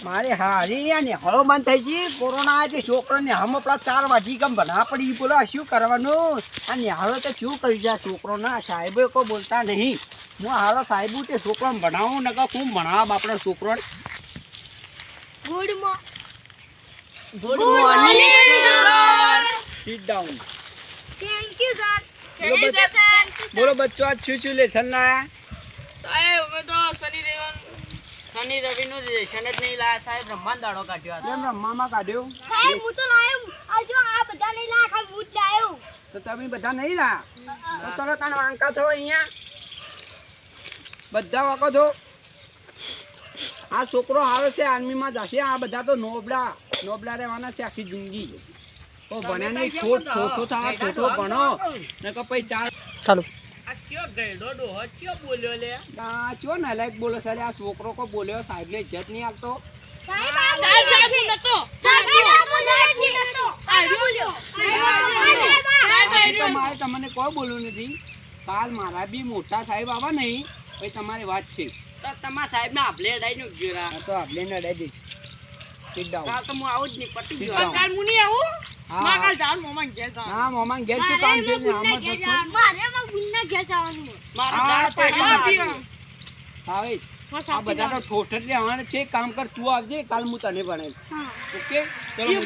મારે હારી ને હળો બંધ થઈ ગઈ કોરોના આવે છે છોકરાને હમ આપણા 4 વાગી કેમ ભણા પડી બોલો શું કરવાનું આ નિહાળો તો શું કરી જાય છોકરોના સાહેબો કોઈ બોલતા નહીં હું હારો સાહેબુ તે છોકરાને ભણાવું ને કહું ખૂબ ભણાવ આપણે છોકરોને good morning sit down thank you sir બોલો બચ્ચો આજ શું લેસન લાયા સાહેબ અમે તો શનિ રવિનું લેશન જ નહીં લાયા સાહેબ રમવાન દાડો કાઢ્યો હતો. કેમ રમવામાં કાઢ્યો સાહેબ હું તો લાયો આ જો આ બધા નહીં લાયા ખાલી હું જ લાયો તો તમે બધા નહીં લાયા તો તમે કાન વાંકા થો અહીંયા બધા વાંકો થો આ છોકરો આવે છે આર્મીમાં જશે આ બધા તો નોબડા રહેવાના છે આખી જિંદગી ઓ ભણ્યા નહીં ખોટો થાય ખોટો ભણો ને કે પછી ચાલ ચાલો આ કયો ગયડો ડોહો કયો બોલ્યો લે આ ચો નાલાયક બોલો સાલે આ છોકરો કો બોલ્યો સાહેબને ઇજ્જત નહીં આપતો સાહેબ હું નતો તમારે તમને કોઈ બોલવું નથી કાલ મારા બી મોટા સાહેબ આવા નહીં પછી તમારી વાત છે તો તમારા સાહેબ ને આભલે અડાઈ ગયો તો આપણે નડાઈ દઈશ સીટ ડાઉન કાલ તો હું આવું જ નહીં પટી Sit ગયો down. કાલ હું નહીં આવું હા, માં કાલ હા. જાવ મોમાં ઘેર જાવ હા મોમાં ઘેર શું કામ છે ને આમાં જશું મારે માં ગુન્ના ઘેર જવાનું મારા હા, ચાર પૈસા પૈસા આપી આવે આ બધા તો ઠોઠર રહેવાના છે કામ કર તું આવજે કાલ હું તને ભણાવીશ હા ઓકે ચલો હું જાઉં.